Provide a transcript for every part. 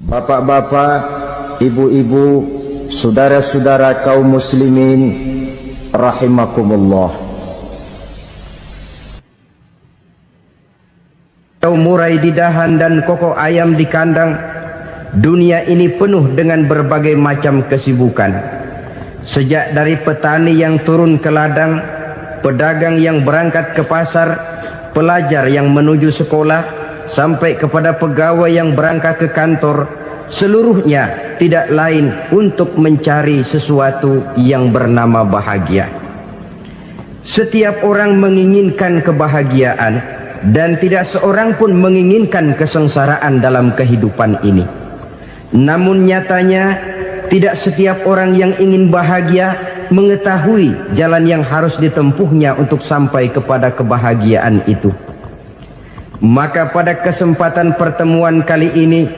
Bapak-bapak, ibu-ibu, saudara-saudara kaum muslimin rahimakumullah. Murai di dahan dan koko ayam di kandang, dunia ini penuh dengan berbagai macam kesibukan. Sejak dari petani yang turun ke ladang, pedagang yang berangkat ke pasar, pelajar yang menuju sekolah, sampai kepada pegawai yang berangkat ke kantor, seluruhnya tidak lain untuk mencari sesuatu yang bernama bahagia. Setiap orang menginginkan kebahagiaan, dan tidak seorang pun menginginkan kesengsaraan dalam kehidupan ini. Namun nyatanya tidak setiap orang yang ingin bahagia mengetahui jalan yang harus ditempuhnya untuk sampai kepada kebahagiaan itu. Maka pada kesempatan pertemuan kali ini,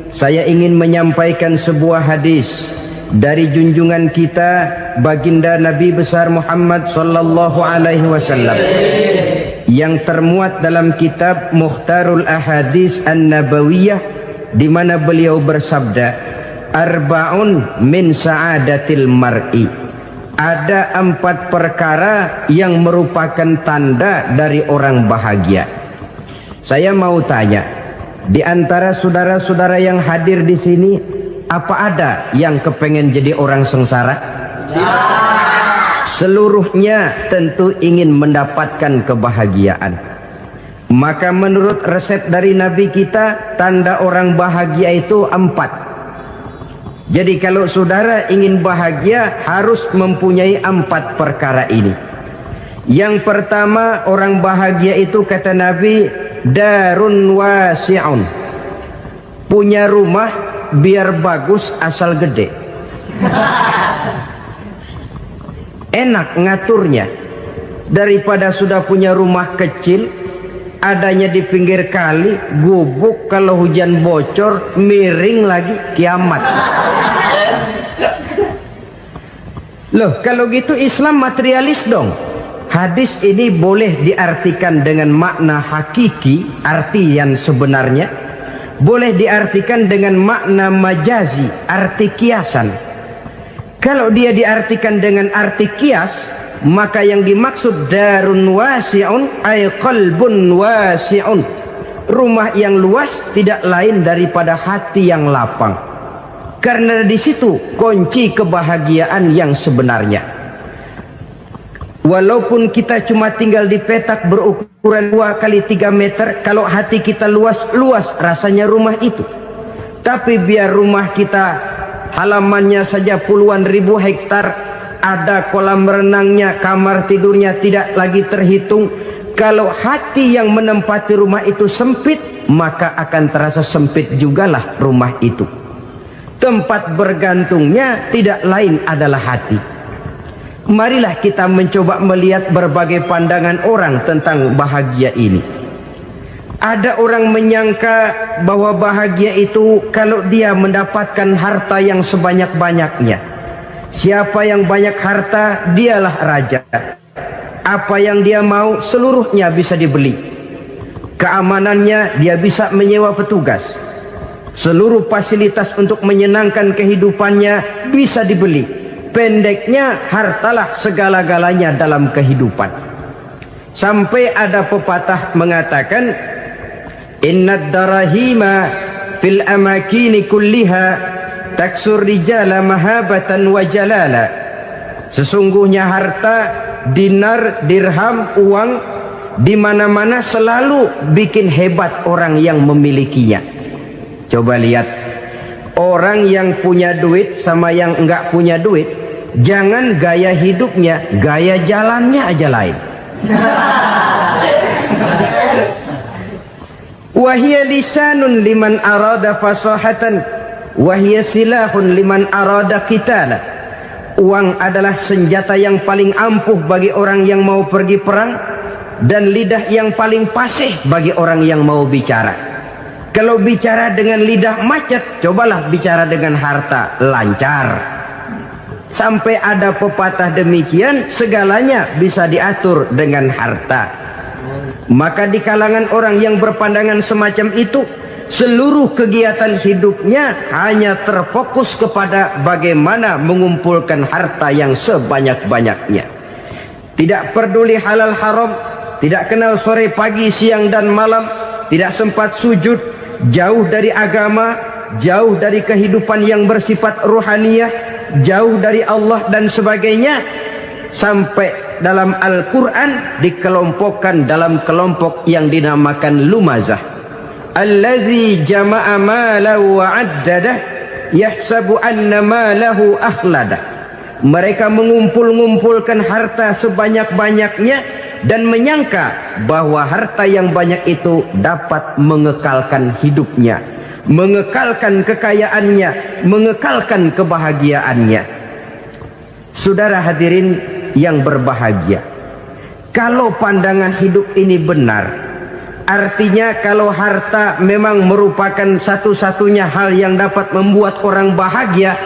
saya ingin menyampaikan sebuah hadis dari junjungan kita baginda Nabi besar Muhammad sallallahu alaihi wasallam yang termuat dalam kitab Mukhtarul Ahadits An-Nabawiyah, di mana beliau bersabda, arba'un min sa'adatil mar'i. Ada 4 perkara yang merupakan tanda dari orang bahagia. Saya mau tanya, di antara saudara-saudara yang hadir di sini, apa ada yang kepengen jadi orang sengsara? Seluruhnya tentu ingin mendapatkan kebahagiaan. Maka menurut resep dari Nabi kita, tanda orang bahagia itu 4. Jadi kalau saudara ingin bahagia, harus mempunyai 4 perkara ini. Yang pertama, orang bahagia itu kata Nabi, darun wasi'un. Punya rumah biar bagus asal gede. Enak ngaturnya, daripada sudah punya rumah kecil adanya di pinggir kali, gubuk, kalau hujan bocor miring lagi, kiamat. Loh, kalau gitu Islam materialis dong. Hadis ini boleh diartikan dengan makna hakiki, arti yang sebenarnya, boleh diartikan dengan makna majazi, arti kiasan. Kalau dia diartikan dengan arti kias, maka yang dimaksud darun wasi'un ay qalbun wasi'un. Rumah yang luas tidak lain daripada hati yang lapang. Karena di situ kunci kebahagiaan yang sebenarnya. Walaupun kita cuma tinggal di petak berukuran 2 kali 3 meter, kalau hati kita luas-luas rasanya rumah itu. Tapi biar rumah kita halamannya saja puluhan ribu hektar, ada kolam renangnya, kamar tidurnya tidak lagi terhitung. Kalau hati yang menempati rumah itu sempit, maka akan terasa sempit jugalah rumah itu. Tempat bergantungnya tidak lain adalah hati. Marilah kita mencoba melihat berbagai pandangan orang tentang bahagia ini. Ada orang menyangka bahwa bahagia itu kalau dia mendapatkan harta yang sebanyak-banyaknya. Siapa yang banyak harta, dialah raja. Apa yang dia mau, seluruhnya bisa dibeli. Keamanannya, dia bisa menyewa petugas. Seluruh fasilitas untuk menyenangkan kehidupannya bisa dibeli. Pendeknya, hartalah segala-galanya dalam kehidupan. Sampai ada pepatah mengatakan, innad darahima fil amakini kulliha taksur rijala mahabatan wa jalala. Sesungguhnya harta, dinar, dirham, uang di mana-mana selalu bikin hebat orang yang memilikinya. Coba lihat, orang yang punya duit sama yang enggak punya duit, jangan gaya hidupnya, gaya jalannya aja lain. Wahia lisanun liman arada fasahatan, wahia silahun liman arada qitala. Uang adalah senjata yang paling ampuh bagi orang yang mau pergi perang, dan lidah yang paling fasih bagi orang yang mau bicara. Kalau bicara dengan lidah macet, cobalah bicara dengan harta, lancar. Sampai ada pepatah demikian, segalanya bisa diatur dengan harta. Maka di kalangan orang yang berpandangan semacam itu, seluruh kegiatan hidupnya hanya terfokus kepada bagaimana mengumpulkan harta yang sebanyak-banyaknya. Tidak peduli halal haram, tidak kenal sore pagi siang dan malam, tidak sempat sujud, jauh dari agama, jauh dari kehidupan yang bersifat ruhaniyah, jauh dari Allah dan sebagainya. Sampai dalam Al-Quran dikelompokkan dalam kelompok yang dinamakan lumazah. Allazi jama'a malahu wa 'addadah yahsabu anna malahu akhladah. Mereka mengumpulkan harta sebanyak-banyaknya dan menyangka bahwa harta yang banyak itu dapat mengekalkan hidupnya, mengekalkan kekayaannya, mengekalkan kebahagiaannya. Saudara hadirin yang berbahagia, kalau pandangan hidup ini benar, artinya kalau harta memang merupakan satu-satunya hal yang dapat membuat orang bahagia,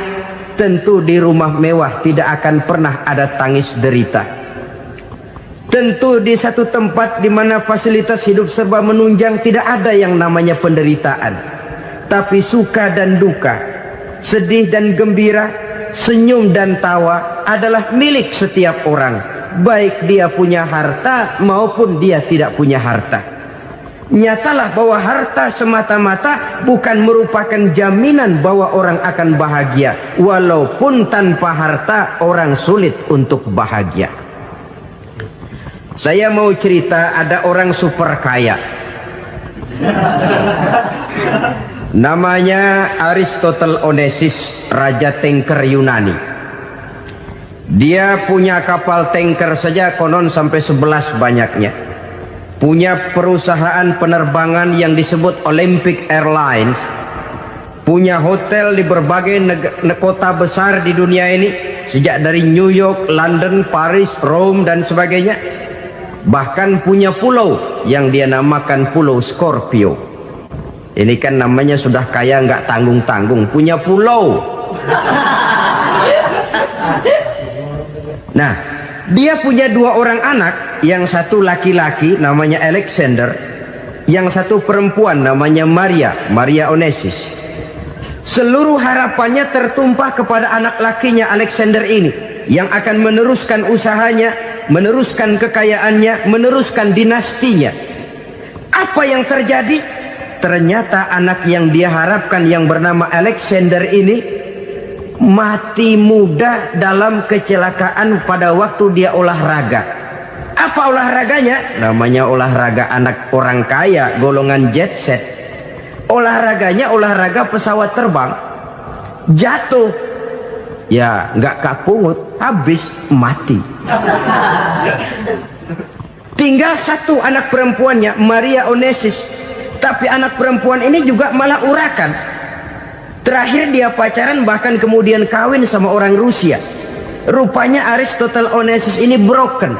tentu di rumah mewah tidak akan pernah ada tangis derita. Tentu di satu tempat di mana fasilitas hidup serba menunjang tidak ada yang namanya penderitaan. Tapi suka dan duka, sedih dan gembira, senyum dan tawa adalah milik setiap orang, baik dia punya harta maupun dia tidak punya harta. Nyatalah bahwa harta semata-mata bukan merupakan jaminan bahwa orang akan bahagia, walaupun tanpa harta orang sulit untuk bahagia. Saya mau cerita, ada orang super kaya, namanya Aristotle Onassis, raja tanker Yunani. Dia punya kapal tanker saja konon sampai 11 banyaknya. Punya perusahaan penerbangan yang disebut Olympic Airlines. Punya hotel di berbagai kota besar di dunia ini, sejak dari New York, London, Paris, Rome dan sebagainya. Bahkan punya pulau yang dia namakan Pulau Scorpio. Ini kan namanya sudah kaya nggak tanggung-tanggung, punya pulau. Nah, dia punya 2 orang anak, yang satu laki-laki namanya Alexander, yang satu perempuan namanya Maria Onassis. Seluruh harapannya tertumpah kepada anak lakinya Alexander ini, yang akan meneruskan usahanya, meneruskan kekayaannya, meneruskan dinastinya. Apa yang terjadi? Ternyata anak yang dia harapkan yang bernama Alexander ini mati muda dalam kecelakaan pada waktu dia olahraga. Apa olahraganya? Namanya olahraga anak orang kaya, golongan jet set. Olahraganya olahraga pesawat terbang. Jatuh, ya nggak kapungut, habis mati. Tinggal satu anak perempuannya, Maria Onassis. Tapi anak perempuan ini juga malah urakan. Terakhir dia pacaran, bahkan kemudian kawin sama orang Rusia. Rupanya Aristotle Onassis ini broken.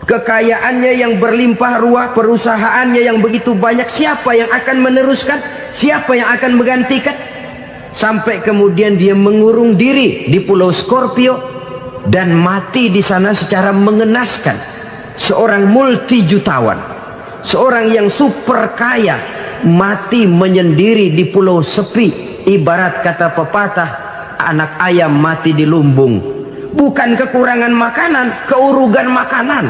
Kekayaannya yang berlimpah ruah, perusahaannya yang begitu banyak, siapa yang akan meneruskan? Siapa yang akan menggantikan? Sampai kemudian dia mengurung diri di Pulau Scorpio dan mati di sana secara mengenaskan. Seorang multi jutawan, seorang yang super kaya, mati menyendiri di pulau sepi. Ibarat kata pepatah, anak ayam mati di lumbung. Bukan kekurangan makanan, keurugan makanan.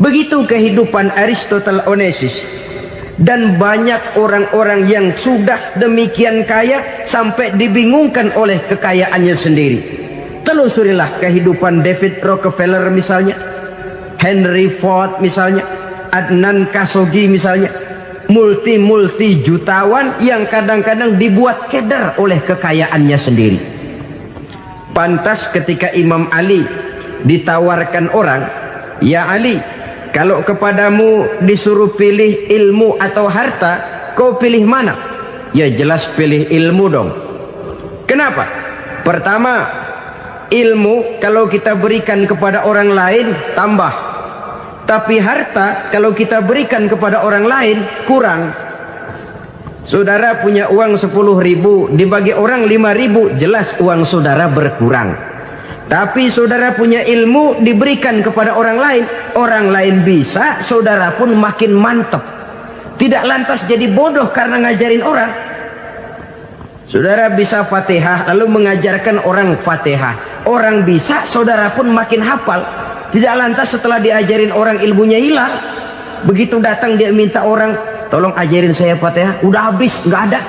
Begitu kehidupan Aristotle Onassis. Dan banyak orang-orang yang sudah demikian kaya sampai dibingungkan oleh kekayaannya sendiri. Telusurilah kehidupan David Rockefeller misalnya, Henry Ford misalnya, Adnan Khashoggi misalnya. Multi jutawan yang kadang-kadang dibuat keder oleh kekayaannya sendiri. Pantas ketika Imam Ali ditawarkan orang, "Ya Ali, kalau kepadamu disuruh pilih ilmu atau harta, kau pilih mana?" Ya jelas pilih ilmu dong. Kenapa? Pertama, ilmu kalau kita berikan kepada orang lain tambah. Tapi harta kalau kita berikan kepada orang lain kurang. Saudara punya uang 10.000, dibagi orang 5.000, jelas uang saudara berkurang. Tapi saudara punya ilmu diberikan kepada orang lain bisa, saudara pun makin mantap. Tidak lantas jadi bodoh karena ngajarin orang. Saudara bisa Fatihah lalu mengajarkan orang Fatihah. Orang bisa, saudara pun makin hafal. Tidak lantas setelah diajarin orang ilmunya hilang. Begitu datang dia minta orang, tolong ajarin saya Fatihah, udah habis, nggak ada.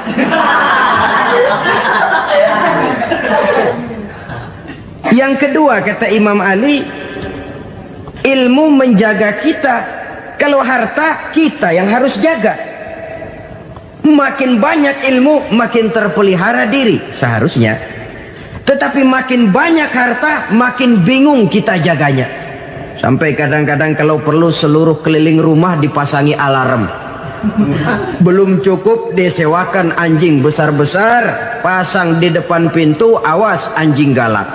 Yang kedua kata Imam Ali, ilmu menjaga kita. Kalau harta kita yang harus jaga. Makin banyak ilmu makin terpelihara diri seharusnya. Tetapi makin banyak harta makin bingung kita jaganya. Sampai kadang-kadang kalau perlu seluruh keliling rumah dipasangi alarm. Belum cukup disewakan anjing besar-besar, pasang di depan pintu, awas anjing galak.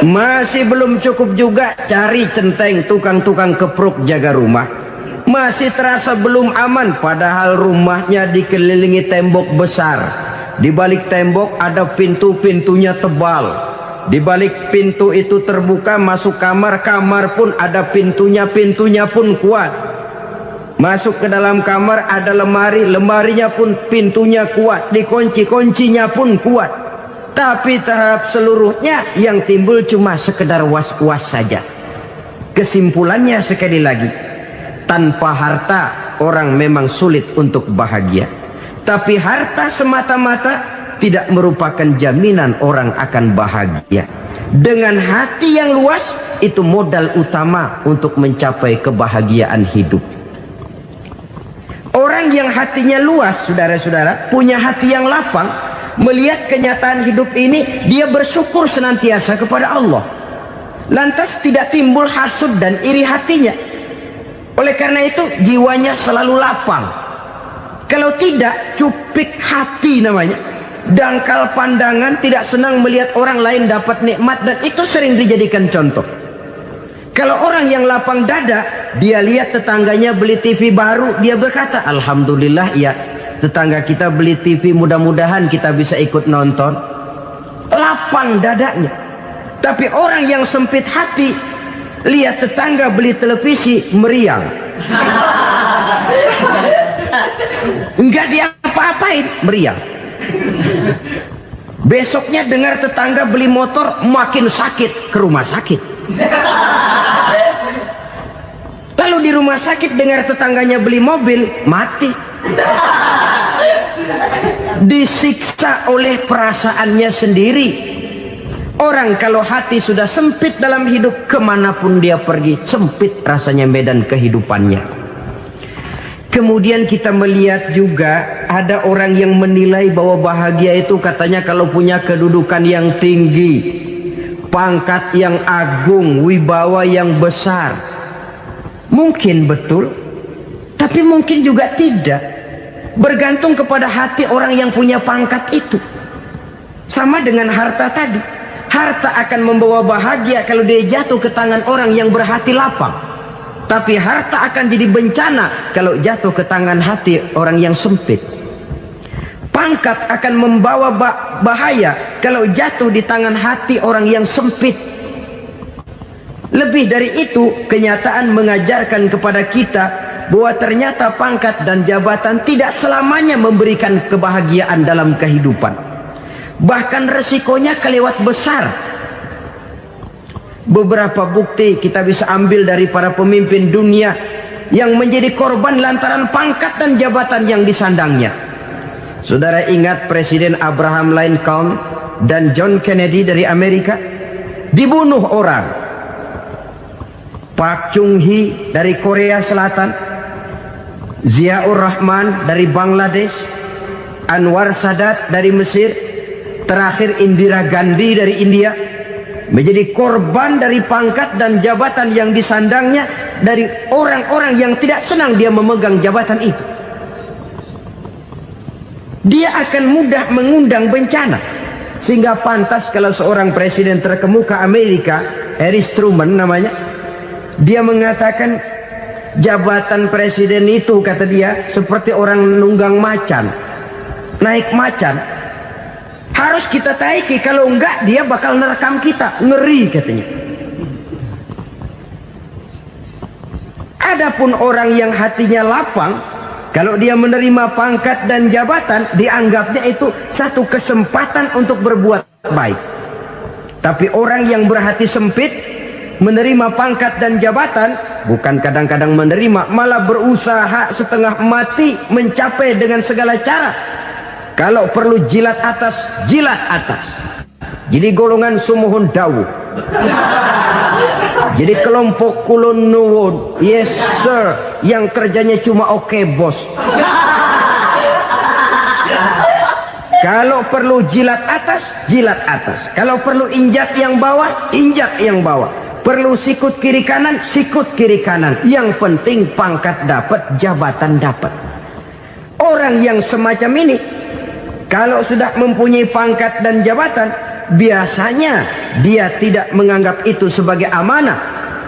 Masih belum cukup juga, cari centeng tukang-tukang kepruk jaga rumah. Masih terasa belum aman, padahal rumahnya dikelilingi tembok besar. Di balik tembok ada pintu-pintunya tebal. Di balik pintu itu terbuka masuk kamar, kamar pun ada pintunya, pintunya pun kuat. Masuk ke dalam kamar ada lemari, lemarinya pun pintunya kuat, dikunci, kuncinya pun kuat. Tapi terhadap seluruhnya yang timbul cuma sekedar was-was saja. Kesimpulannya sekali lagi, tanpa harta orang memang sulit untuk bahagia. Tapi harta semata-mata tidak merupakan jaminan orang akan bahagia. Dengan hati yang luas, itu modal utama untuk mencapai kebahagiaan hidup. Orang yang hatinya luas, saudara-saudara, punya hati yang lapang, melihat kenyataan hidup ini, dia bersyukur senantiasa kepada Allah. Lantas tidak timbul hasud dan iri hatinya. Oleh karena itu, jiwanya selalu lapang. Kalau tidak, cupik hati namanya. Dangkal pandangan, tidak senang melihat orang lain dapat nikmat, dan itu sering dijadikan contoh. Kalau orang yang lapang dada, dia lihat tetangganya beli TV baru, dia berkata, alhamdulillah ya, tetangga kita beli TV, mudah-mudahan kita bisa ikut nonton. Lapang dadanya. Tapi orang yang sempit hati, lihat tetangga beli televisi, meriang. Enggak dia apa-apain, meriang. Besoknya dengar tetangga beli motor, makin sakit, ke rumah sakit. Lalu di rumah sakit dengar tetangganya beli mobil, mati. Disiksa oleh perasaannya sendiri. Orang kalau hati sudah sempit dalam hidup, kemanapun dia pergi, sempit rasanya medan kehidupannya. Kemudian kita melihat juga ada orang yang menilai bahwa bahagia itu katanya kalau punya kedudukan yang tinggi, pangkat yang agung, wibawa yang besar. Mungkin betul, tapi mungkin juga tidak. Bergantung kepada hati orang yang punya pangkat itu. Sama dengan harta tadi. Harta akan membawa bahagia kalau dia jatuh ke tangan orang yang berhati lapang. Tapi harta akan jadi bencana kalau jatuh ke tangan hati orang yang sempit. Pangkat akan membawa bahaya kalau jatuh di tangan hati orang yang sempit. Lebih dari itu, kenyataan mengajarkan kepada kita bahwa ternyata pangkat dan jabatan tidak selamanya memberikan kebahagiaan dalam kehidupan. Bahkan resikonya kelewat besar. Beberapa bukti kita bisa ambil dari para pemimpin dunia yang menjadi korban lantaran pangkat dan jabatan yang disandangnya. Saudara ingat Presiden Abraham Lincoln dan John Kennedy dari Amerika? Dibunuh orang. Park Chung-hee dari Korea Selatan, Ziaur Rahman dari Bangladesh, Anwar Sadat dari Mesir, terakhir Indira Gandhi dari India, menjadi korban dari pangkat dan jabatan yang disandangnya dari orang-orang yang tidak senang dia memegang jabatan itu. Dia akan mudah mengundang bencana. Sehingga pantas kalau seorang presiden terkemuka Amerika, Harry Truman namanya, dia mengatakan jabatan presiden itu, kata dia, seperti orang nunggang macan. Naik macan, Harus kita taiki, kalau enggak dia bakal nerekam kita. Ngeri katanya. Adapun orang yang hatinya lapang, kalau dia menerima pangkat dan jabatan, dianggapnya itu satu kesempatan untuk berbuat baik. Tapi orang yang berhati sempit, menerima pangkat dan jabatan, bukan kadang-kadang menerima, malah berusaha setengah mati mencapai dengan segala cara. Kalau perlu jilat atas, jilat atas. Jadi golongan sumuhun dawu. Jadi kelompok kulon nuwun, yes sir, yang kerjanya cuma oke bos. Kalau perlu jilat atas, jilat atas. Kalau perlu injak yang bawah, injak yang bawah. Perlu sikut kiri kanan, sikut kiri kanan. Yang penting pangkat dapat, jabatan dapat. Orang yang semacam ini, kalau sudah mempunyai pangkat dan jabatan, biasanya dia tidak menganggap itu sebagai amanah,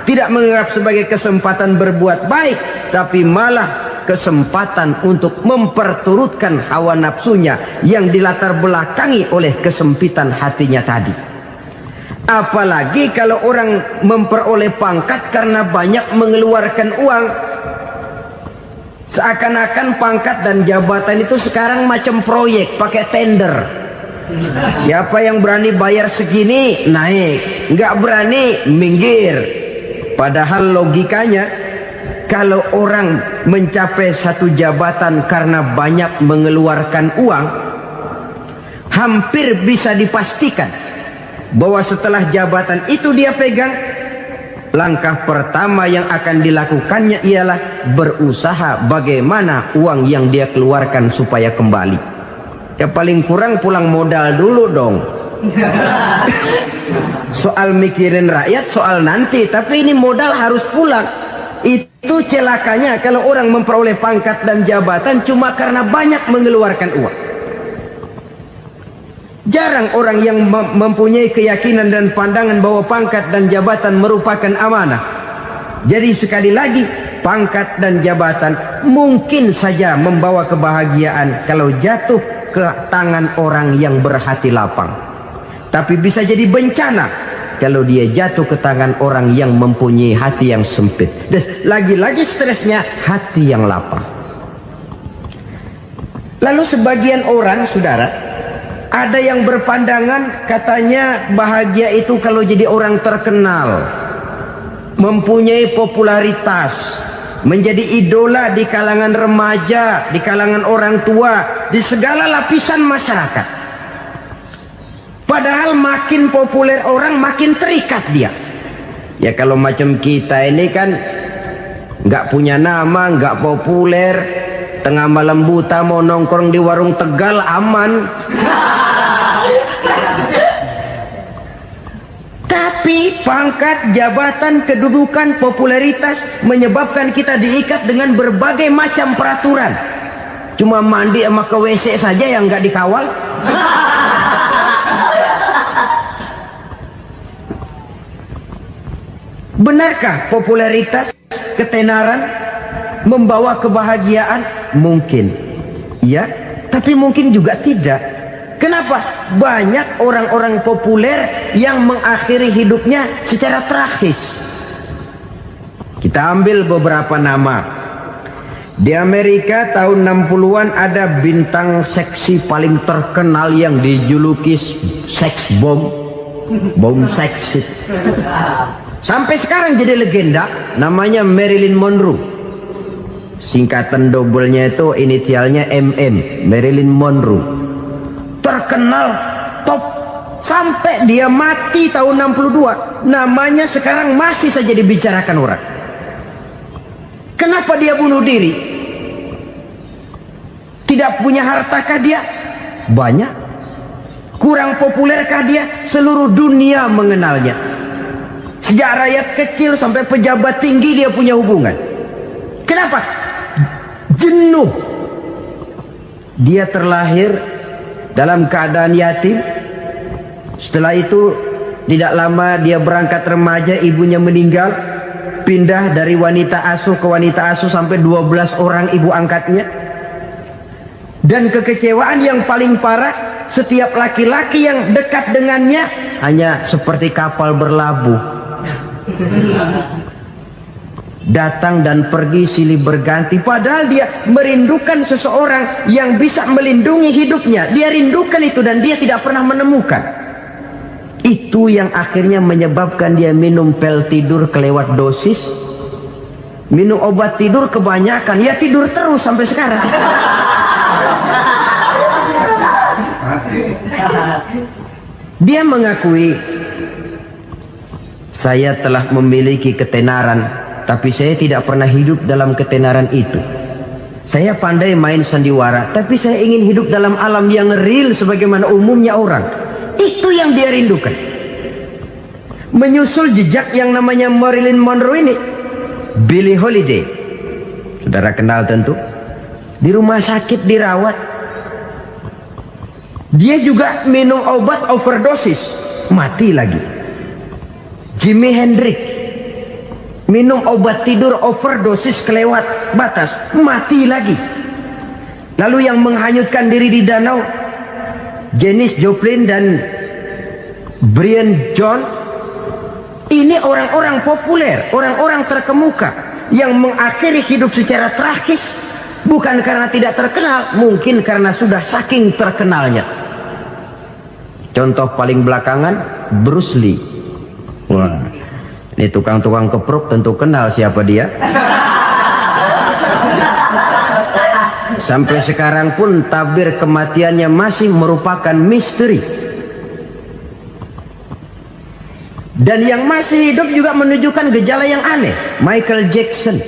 tidak menganggap sebagai kesempatan berbuat baik, tapi malah kesempatan untuk memperturutkan hawa nafsunya yang dilatar belakangi oleh kesempitan hatinya tadi. Apalagi kalau orang memperoleh pangkat karena banyak mengeluarkan uang. Seakan-akan pangkat dan jabatan itu sekarang macam proyek, pakai tender. Siapa yang berani bayar segini, naik. Nggak berani, minggir. Padahal logikanya, kalau orang mencapai satu jabatan karena banyak mengeluarkan uang, hampir bisa dipastikan bahwa setelah jabatan itu dia pegang, langkah pertama yang akan dilakukannya ialah berusaha bagaimana uang yang dia keluarkan supaya kembali. Ya paling kurang pulang modal dulu dong. Soal mikirin rakyat soal nanti, tapi ini modal harus pulang. Itu celakanya kalau orang memperoleh pangkat dan jabatan cuma karena banyak mengeluarkan uang. Jarang orang yang mempunyai keyakinan dan pandangan bahwa pangkat dan jabatan merupakan amanah. Jadi sekali lagi, pangkat dan jabatan mungkin saja membawa kebahagiaan kalau jatuh ke tangan orang yang berhati lapang. Tapi bisa jadi bencana kalau dia jatuh ke tangan orang yang mempunyai hati yang sempit. Dan lagi-lagi stresnya hati yang lapang. Lalu sebagian orang, saudara, ada yang berpandangan katanya bahagia itu kalau jadi orang terkenal, mempunyai popularitas, menjadi idola di kalangan remaja, di kalangan orang tua, di segala lapisan masyarakat. Padahal makin populer orang, makin terikat dia. Ya kalau macam kita ini kan nggak punya nama, nggak populer, tengah malam buta mau nongkrong di warung Tegal aman. Tapi pangkat, jabatan, kedudukan, popularitas menyebabkan kita diikat dengan berbagai macam peraturan. Cuma mandi sama ke WC saja yang nggak dikawal. Benarkah popularitas, ketenaran membawa kebahagiaan? Mungkin. Ya, tapi mungkin juga tidak. Kenapa? Banyak orang-orang populer yang mengakhiri hidupnya secara tragis. Kita ambil beberapa nama. Di Amerika tahun 60-an ada bintang seksi paling terkenal yang dijuluki seks bom. Bom seksi. Sampai sekarang jadi legenda, namanya Marilyn Monroe. Singkatan doublenya itu inisialnya MM, Marilyn Monroe. Terkenal, top, sampai dia mati tahun 62. Namanya sekarang masih saja dibicarakan orang. Kenapa dia bunuh diri? Tidak punya hartakah dia? Banyak. Kurang populerkah dia? Seluruh dunia mengenalnya. Sejak rakyat kecil sampai pejabat tinggi dia punya hubungan. Kenapa? Jenuh. Dia terlahir dalam keadaan yatim. Setelah itu tidak lama dia berangkat remaja, ibunya meninggal. Pindah dari wanita asuh ke wanita asuh sampai 12 orang ibu angkatnya. Dan kekecewaan yang paling parah, setiap laki-laki yang dekat dengannya hanya seperti kapal berlabuh, datang dan pergi silih berganti. Padahal dia merindukan seseorang yang bisa melindungi hidupnya. Dia rindukan itu dan dia tidak pernah menemukan. Itu yang akhirnya menyebabkan dia minum pil tidur kelewat dosis, minum obat tidur kebanyakan, ya tidur terus sampai sekarang. Dia mengakui, saya telah memiliki ketenaran, tapi saya tidak pernah hidup dalam ketenaran itu. Saya pandai main sandiwara, tapi saya ingin hidup dalam alam yang real sebagaimana umumnya orang. Itu yang dia rindukan. Menyusul jejak yang namanya Marilyn Monroe ini, Billie Holiday, saudara kenal tentu, di rumah sakit dirawat. Dia juga minum obat overdosis, mati lagi. Jimi Hendrix minum obat tidur overdosis kelewat batas, mati lagi. Lalu yang menghanyutkan diri di danau, Janis Joplin dan Brian Jones. Ini orang-orang populer, orang-orang terkemuka yang mengakhiri hidup secara tragis, bukan karena tidak terkenal, mungkin karena sudah saking terkenalnya. Contoh paling belakangan, Bruce Lee. Wah, ini tukang-tukang keprok tentu kenal siapa dia. Sampai sekarang pun tabir kematiannya masih merupakan misteri. Dan yang masih hidup juga menunjukkan gejala yang aneh. Michael Jackson,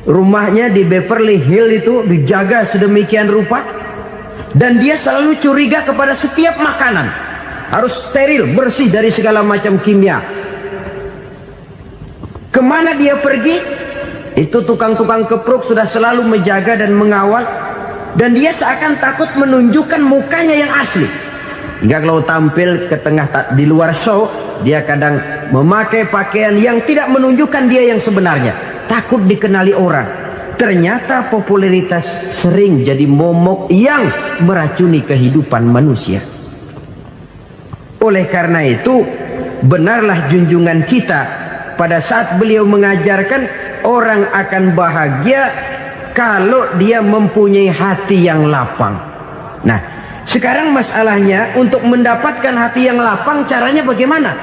rumahnya di Beverly Hills itu dijaga sedemikian rupa, dan dia selalu curiga kepada setiap makanan harus steril, bersih dari segala macam kimia. Kemana dia pergi, itu tukang-tukang keprok sudah selalu menjaga dan mengawal, dan dia seakan takut menunjukkan mukanya yang asli. Hingga kalau tampil ke tengah di luar show, dia kadang memakai pakaian yang tidak menunjukkan dia yang sebenarnya, takut dikenali orang. Ternyata popularitas sering jadi momok yang meracuni kehidupan manusia. Oleh karena itu, benarlah junjungan kita pada saat beliau mengajarkan orang akan bahagia kalau dia mempunyai hati yang lapang. Nah, sekarang masalahnya untuk mendapatkan hati yang lapang, caranya bagaimana?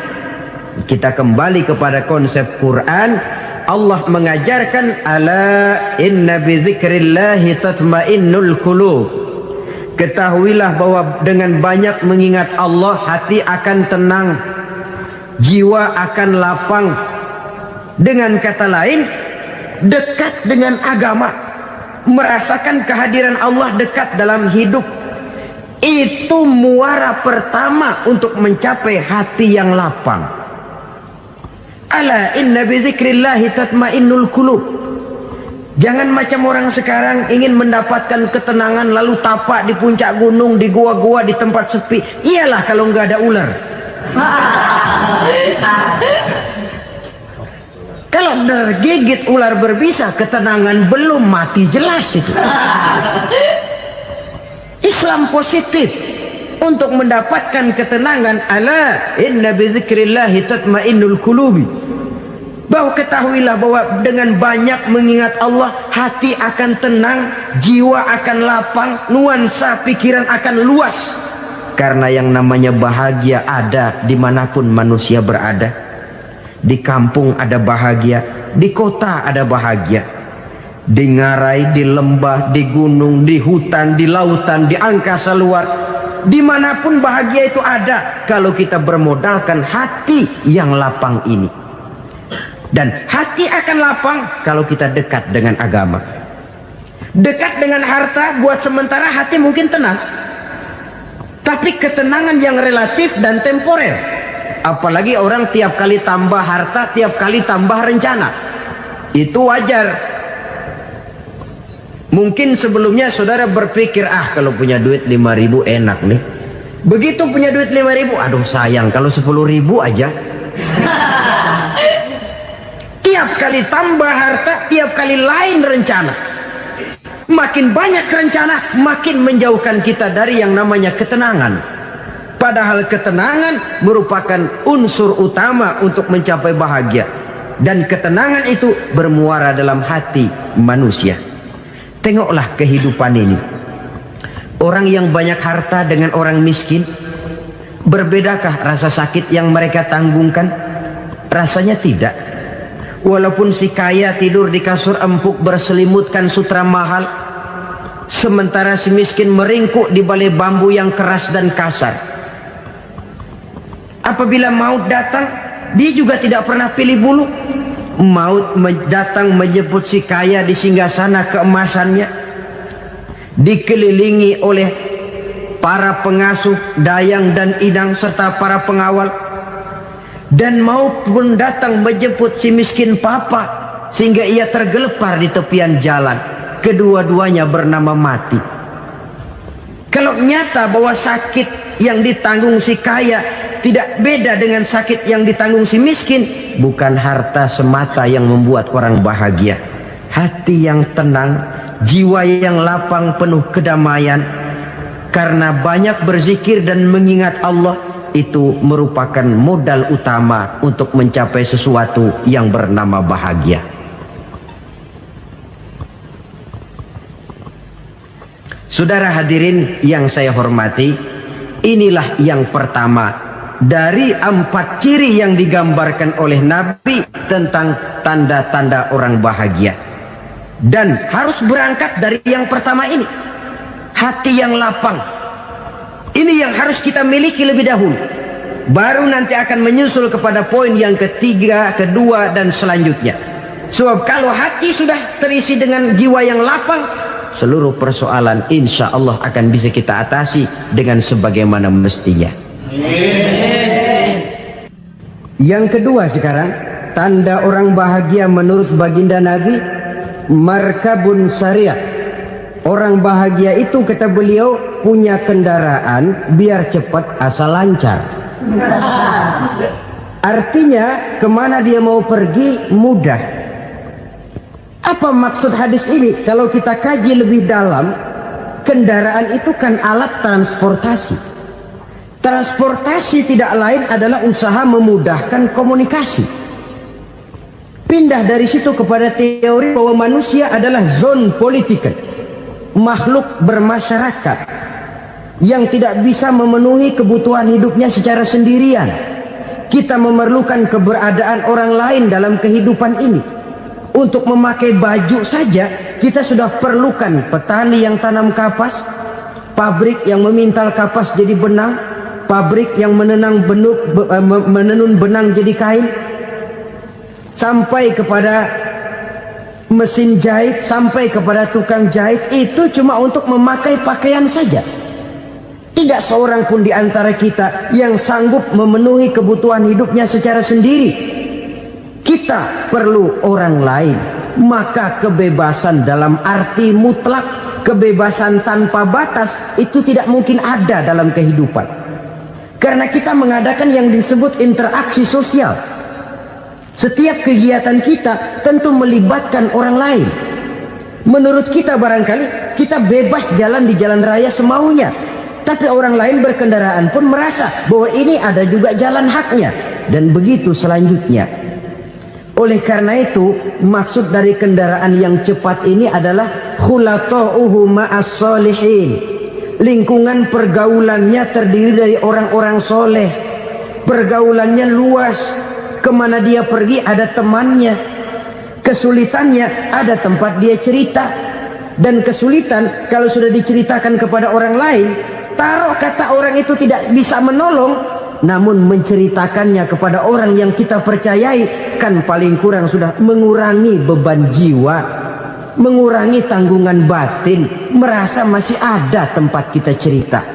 Kita kembali kepada konsep Quran. Allah mengajarkan, ala inna bi dzikrillahi tatmainnul qulub. Ketahuilah bahwa dengan banyak mengingat Allah, hati akan tenang, jiwa akan lapang. Dengan kata lain, dekat dengan agama, merasakan kehadiran Allah dekat dalam hidup. Itu muara pertama untuk mencapai hati yang lapang. Ala inna bi dzikrillahi tatmainnul qulub. Jangan macam orang sekarang ingin mendapatkan ketenangan lalu tapak di puncak gunung, di gua-gua, di tempat sepi. Iyalah kalau nggak ada ular. Kalau tergigit ular berbisa, ketenangan belum, mati jelas itu. Islam positif untuk mendapatkan ketenangan. Ala inna bi dzikrillahi tatmainnul qulubi. Bahwa ketahuilah bahwa dengan banyak mengingat Allah, hati akan tenang, jiwa akan lapang, nuansa pikiran akan luas. Karena yang namanya bahagia ada dimanapun manusia berada. Di kampung ada bahagia, di kota ada bahagia, di ngarai, di lembah, di gunung, di hutan, di lautan, di angkasa luar. Dimanapun bahagia itu ada kalau kita bermodalkan hati yang lapang ini. Dan hati akan lapang kalau kita dekat dengan agama. Dekat dengan harta buat sementara hati mungkin tenang, tapi ketenangan yang relatif dan temporer. Apalagi orang tiap kali tambah harta, tiap kali tambah rencana. Itu wajar. Mungkin sebelumnya saudara berpikir, kalau punya duit 5.000 enak nih. Begitu punya duit 5.000, aduh sayang kalau 10.000 aja. Tiap kali tambah harta, tiap kali lain rencana. Makin banyak rencana, makin menjauhkan kita dari yang namanya ketenangan. Padahal ketenangan merupakan unsur utama untuk mencapai bahagia. Dan ketenangan itu bermuara dalam hati manusia. Tengoklah kehidupan ini. Orang yang banyak harta dengan orang miskin, berbedakah rasa sakit yang mereka tanggungkan? Rasanya tidak. Walaupun si kaya tidur di kasur empuk berselimutkan sutra mahal, sementara si miskin meringkuk di balai bambu yang keras dan kasar. Apabila maut datang, dia juga tidak pernah pilih bulu. Maut datang menjemput si kaya di singgasana keemasannya, dikelilingi oleh para pengasuh, dayang dan idang serta para pengawal. Dan maut pun datang menjemput si miskin papa, sehingga ia tergelepar di tepian jalan. Kedua-duanya bernama mati. Kalau nyata bahwa sakit yang ditanggung si kaya tidak beda dengan sakit yang ditanggung si miskin, bukan harta semata yang membuat orang bahagia. Hati yang tenang, jiwa yang lapang penuh kedamaian, karena banyak berzikir dan mengingat Allah, itu merupakan modal utama untuk mencapai sesuatu yang bernama bahagia. Saudara hadirin yang saya hormati, inilah yang pertama dari 4 ciri yang digambarkan oleh Nabi tentang tanda-tanda orang bahagia. Dan harus berangkat dari yang pertama ini, hati yang lapang. Ini yang harus kita miliki lebih dahulu, baru nanti akan menyusul kepada poin yang ketiga, kedua dan selanjutnya. Sebab kalau hati sudah terisi dengan jiwa yang lapang, seluruh persoalan insya Allah akan bisa kita atasi dengan sebagaimana mestinya. Yang kedua sekarang, tanda orang bahagia menurut baginda Nabi, markabun syariah. Orang bahagia itu, kata beliau, punya kendaraan biar cepat asal lancar. Artinya kemana dia mau pergi mudah. Apa maksud hadis ini? Kalau kita kaji lebih dalam, kendaraan itu kan alat transportasi. Transportasi tidak lain adalah usaha memudahkan komunikasi. Pindah dari situ kepada teori bahwa manusia adalah zon political, makhluk bermasyarakat yang tidak bisa memenuhi kebutuhan hidupnya secara sendirian. Kita memerlukan keberadaan orang lain dalam kehidupan ini. Untuk memakai baju saja kita sudah perlukan petani yang tanam kapas, pabrik yang memintal kapas jadi benang, pabrik yang menenun benang jadi kain, sampai kepada mesin jahit, sampai kepada tukang jahit. Itu cuma untuk memakai pakaian saja. Tidak seorang pun di antara kita yang sanggup memenuhi kebutuhan hidupnya secara sendiri. Kita perlu orang lain. Maka kebebasan dalam arti mutlak, kebebasan tanpa batas, itu tidak mungkin ada dalam kehidupan. Karena kita mengadakan yang disebut interaksi sosial. Setiap kegiatan kita tentu melibatkan orang lain. Menurut kita barangkali kita bebas jalan di jalan raya semaunya, tapi orang lain berkendaraan pun merasa bahwa ini ada juga jalan haknya, dan begitu selanjutnya. Oleh karena itu, maksud dari kendaraan yang cepat ini adalah khulatuhu ma'as solihin. Lingkungan pergaulannya terdiri dari orang-orang soleh. Pergaulannya luas. Kemana dia pergi ada temannya. Kesulitannya ada tempat dia cerita. Dan kesulitan kalau sudah diceritakan kepada orang lain, taruh kata orang itu tidak bisa menolong, namun menceritakannya kepada orang yang kita percayai, kan paling kurang sudah mengurangi beban jiwa, mengurangi tanggungan batin, merasa masih ada tempat kita cerita.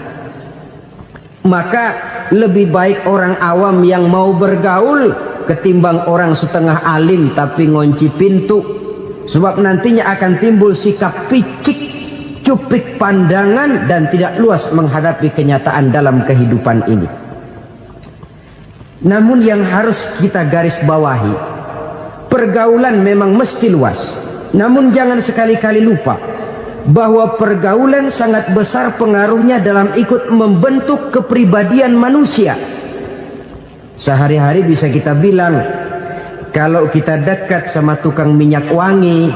Maka lebih baik orang awam yang mau bergaul ketimbang orang setengah alim tapi ngunci pintu. Sebab nantinya akan timbul sikap picik, cupik pandangan, dan tidak luas menghadapi kenyataan dalam kehidupan ini. Namun yang harus kita garis bawahi, pergaulan memang mesti luas. Namun jangan sekali-kali lupa bahwa pergaulan sangat besar pengaruhnya dalam ikut membentuk kepribadian manusia. Sehari-hari bisa kita bilang, kalau kita dekat sama tukang minyak wangi,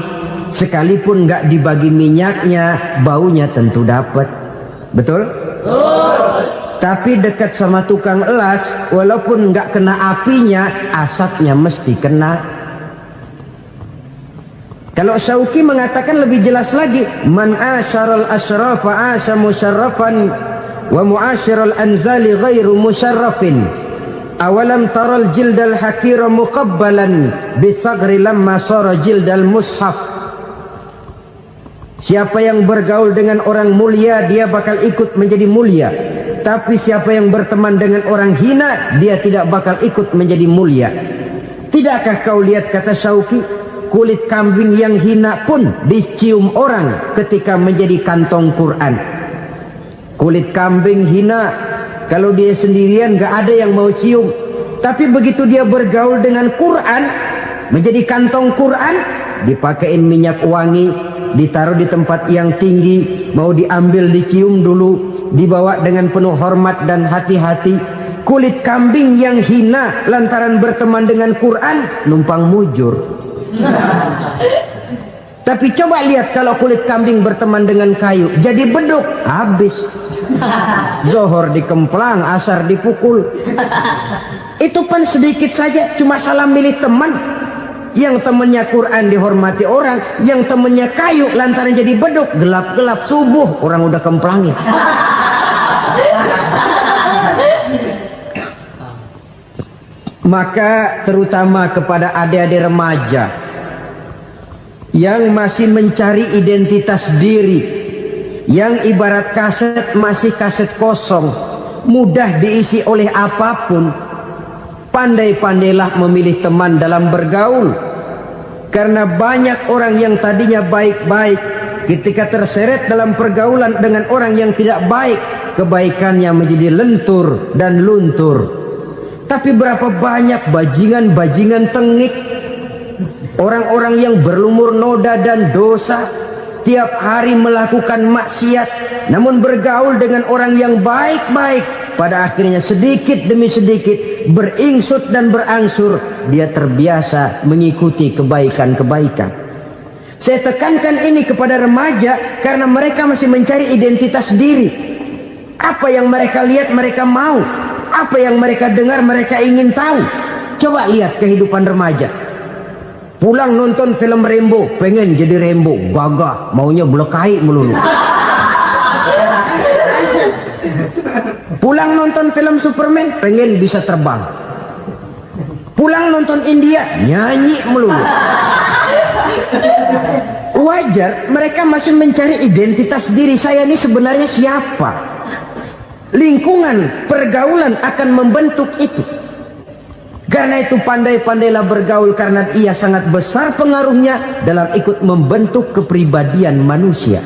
sekalipun nggak dibagi minyaknya, baunya tentu dapat. Betul? Tapi dekat sama tukang elas, walaupun nggak kena apinya, asapnya mesti kena. Kalau Syauqi mengatakan lebih jelas lagi, man asyaral asyrafa asa musyarrafan wa muasyiral anzali ghairu musyarrafin. Awalam taral jildal hakira muqabbalan bisagri lamma sara jildal mushaf. Siapa yang bergaul dengan orang mulia, dia bakal ikut menjadi mulia. Tapi siapa yang berteman dengan orang hina, dia tidak bakal ikut menjadi mulia. Tidakkah kau lihat, kata Syauqi, kulit kambing yang hina pun dicium orang ketika menjadi kantong Quran. Kulit kambing hina, kalau dia sendirian gak ada yang mau cium. Tapi begitu dia bergaul dengan Quran, menjadi kantong Quran, dipakein minyak wangi, ditaruh di tempat yang tinggi, mau diambil dicium dulu, dibawa dengan penuh hormat dan hati-hati. Kulit kambing yang hina lantaran berteman dengan Quran, numpang mujur. Tapi coba lihat kalau kulit kambing berteman dengan kayu, jadi beduk, habis. Zohor dikemplang, asar dipukul. Itu pun sedikit saja, cuma salah milih teman. Yang temannya Quran dihormati orang, yang temannya kayu lantaran jadi beduk, gelap-gelap subuh orang udah kemplangin. Maka terutama kepada adik-adik remaja yang masih mencari identitas diri, yang ibarat kaset masih kaset kosong, mudah diisi oleh apapun, pandai-pandailah memilih teman dalam bergaul. Karena banyak orang yang tadinya baik-baik, ketika terseret dalam pergaulan dengan orang yang tidak baik, kebaikannya menjadi lentur dan luntur. Tapi berapa banyak bajingan-bajingan tengik, orang-orang yang berlumur noda dan dosa, tiap hari melakukan maksiat, namun bergaul dengan orang yang baik-baik, pada akhirnya sedikit demi sedikit beringsut dan berangsur dia terbiasa mengikuti kebaikan-kebaikan. Saya tekankan ini kepada remaja karena mereka masih mencari identitas diri. Apa yang mereka lihat mereka mau, apa yang mereka dengar mereka ingin tahu. Coba lihat kehidupan remaja. Pulang nonton film Rambo, pengen jadi Rambo, gagah, maunya belekai melulu. Pulang nonton film Superman, pengen bisa terbang. Pulang nonton India, nyanyi melulu. Wajar, mereka masih mencari identitas diri. Saya ini sebenarnya siapa? Lingkungan, pergaulan akan membentuk itu. Karena itu pandai-pandailah bergaul, karena ia sangat besar pengaruhnya dalam ikut membentuk kepribadian manusia.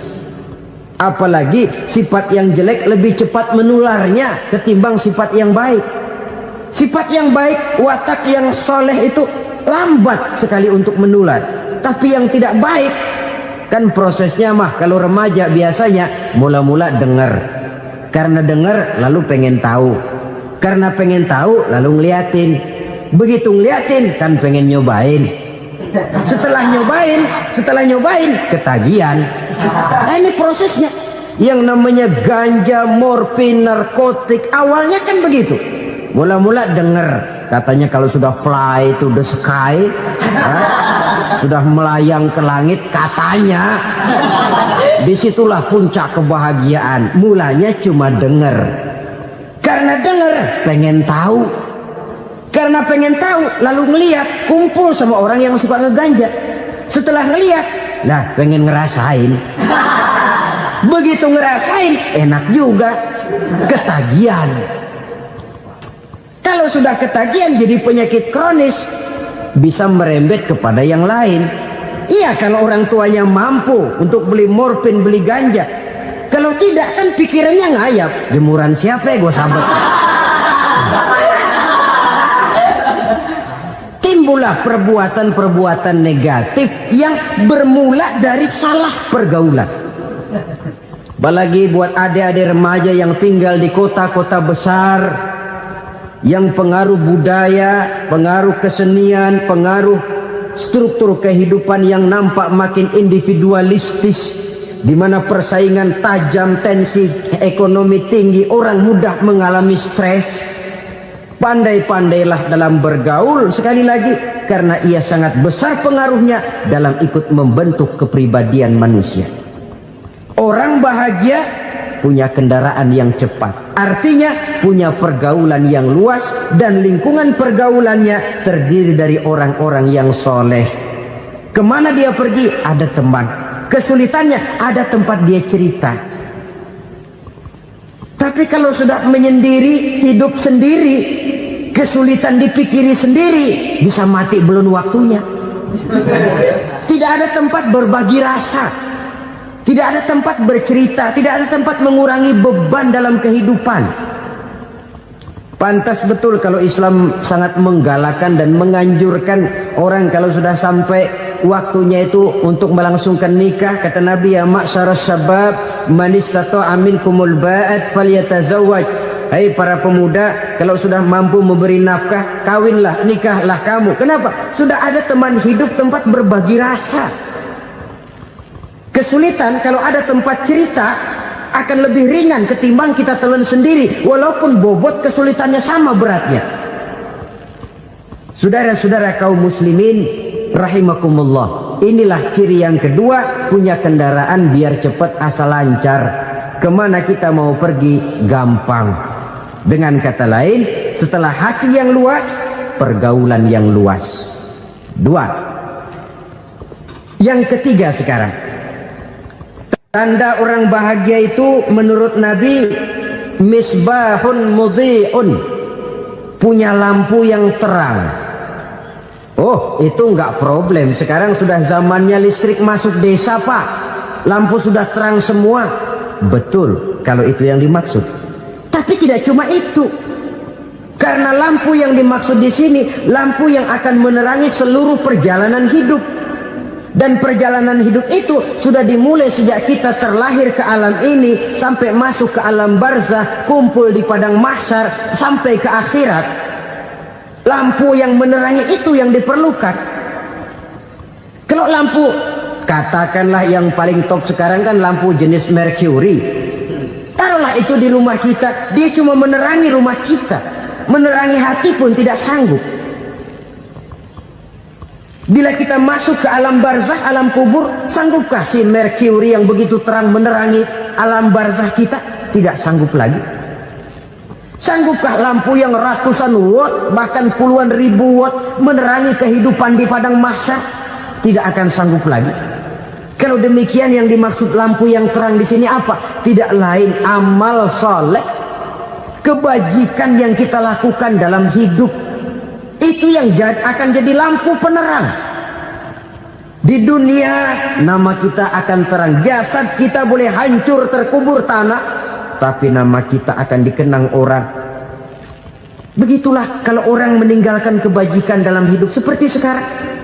Apalagi sifat yang jelek lebih cepat menularnya ketimbang sifat yang baik. Sifat yang baik, watak yang soleh itu lambat sekali untuk menular. Tapi yang tidak baik, kan prosesnya mah kalau remaja biasanya mula-mula dengar. Karena dengar lalu pengen tahu. Karena pengen tahu lalu ngeliatin. Begitu ngeliatin kan pengen nyobain. Setelah nyobain ketagihan. Nah, ini prosesnya. Yang namanya ganja, morfin, narkotik, awalnya kan begitu. Mula-mula dengar, katanya kalau sudah fly to the sky, sudah melayang ke langit, katanya disitulah puncak kebahagiaan. Mulanya cuma dengar. Karena dengar pengen tahu. Karena pengen tahu lalu ngeliat, kumpul sama orang yang suka ngeganja. Setelah ngeliat, nah pengen ngerasain. Begitu ngerasain enak juga, ketagihan. Kalau sudah ketagihan jadi penyakit kronis, bisa merembet kepada yang lain. Iya, kalau orang tuanya mampu untuk beli morfin, beli ganja. Kalau tidak kan pikirannya ngayap, jemuran siapa ya gue sahabat. Timbullah perbuatan-perbuatan negatif yang bermula dari salah pergaulan. Apalagi buat adik-adik remaja yang tinggal di kota-kota besar, yang pengaruh budaya, pengaruh kesenian, pengaruh struktur kehidupan yang nampak makin individualistis, di mana persaingan tajam, tensi ekonomi tinggi, orang mudah mengalami stres. Pandai-pandailah dalam bergaul, sekali lagi, karena ia sangat besar pengaruhnya dalam ikut membentuk kepribadian manusia. Orang bahagia punya kendaraan yang cepat, artinya punya pergaulan yang luas, dan lingkungan pergaulannya terdiri dari orang-orang yang soleh. Kemana dia pergi ada teman, kesulitannya ada tempat dia cerita. Tapi kalau sudah menyendiri, hidup sendiri, kesulitan dipikiri sendiri, bisa mati belum waktunya. Tidak ada tempat berbagi rasa, tidak ada tempat bercerita, tidak ada tempat mengurangi beban dalam kehidupan. Pantas betul kalau Islam sangat menggalakkan dan menganjurkan orang kalau sudah sampai waktunya itu untuk melangsungkan nikah. Kata Nabi, ya ma'syaras syabab man istata'a minkumul ba'at falyatazawwaj. Hai para pemuda, kalau sudah mampu memberi nafkah, kawinlah, nikahlah kamu. Kenapa? Sudah ada teman hidup, tempat berbagi rasa. Kesulitan kalau ada tempat cerita akan lebih ringan ketimbang kita telan sendiri, walaupun bobot kesulitannya sama beratnya. Saudara-saudara kaum muslimin rahimakumullah, inilah ciri yang kedua, punya kendaraan biar cepat asal lancar. Kemana kita mau pergi gampang. Dengan kata lain, setelah hati yang luas, pergaulan yang luas. Dua. Yang ketiga sekarang, tanda orang bahagia itu menurut Nabi, misbahun mudhi'un, punya lampu yang terang. Oh, itu enggak problem. Sekarang sudah zamannya listrik masuk desa, Pak. Lampu sudah terang semua. Betul, kalau itu yang dimaksud. Tapi tidak cuma itu. Karena lampu yang dimaksud di sini, lampu yang akan menerangi seluruh perjalanan hidup. Dan perjalanan hidup itu sudah dimulai sejak kita terlahir ke alam ini, sampai masuk ke alam barzah, kumpul di padang mahsyar, sampai ke akhirat. Lampu yang menerangi itu yang diperlukan. Kalau lampu, katakanlah yang paling top sekarang kan lampu jenis Mercury. Taruhlah itu di rumah kita, dia cuma menerangi rumah kita, menerangi hati pun tidak sanggup. Bila kita masuk ke alam barzah, alam kubur, sanggupkah si Mercury yang begitu terang menerangi alam barzah kita? Tidak sanggup lagi. Sanggupkah lampu yang ratusan watt, bahkan puluhan ribu watt menerangi kehidupan di padang mahsyar? Tidak akan sanggup lagi. Kalau demikian, yang dimaksud lampu yang terang di sini apa? Tidak lain amal soleh, kebajikan yang kita lakukan dalam hidup. Itu yang akan jadi lampu penerang. Di dunia nama kita akan terang, jasad kita boleh hancur terkubur tanah, tapi nama kita akan dikenang orang. Begitulah kalau orang meninggalkan kebajikan dalam hidup seperti sekarang.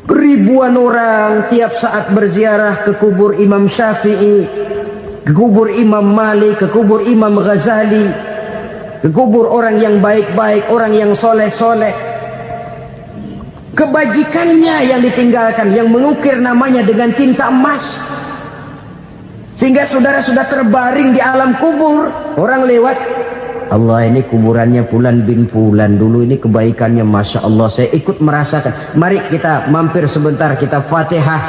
Ribuan orang tiap saat berziarah ke kubur Imam Syafi'i, ke kubur Imam Malik, ke kubur Imam Ghazali, ke kubur orang yang baik-baik, orang yang soleh-soleh. Kebajikannya yang ditinggalkan, yang mengukir namanya dengan tinta emas. Sehingga saudara sudah terbaring di alam kubur, orang lewat, Allah, ini kuburannya Fulan bin Fulan, dulu ini kebaikannya Masya Allah, saya ikut merasakan. Mari kita mampir sebentar, kita Fatihah.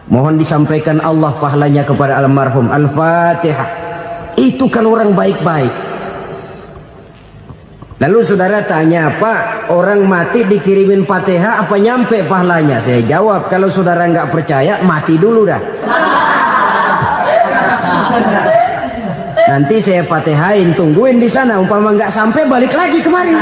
Mohon disampaikan Allah pahalanya kepada almarhum. Al-Fatihah. Itu kalau orang baik-baik. Lalu saudara tanya, Pak, orang mati dikirimin Fatihah apa nyampe pahalanya? Saya jawab, kalau saudara nggak percaya, mati dulu dah. Nanti saya Fatihain, tungguin di sana. Umpama nggak sampai, balik lagi kemari.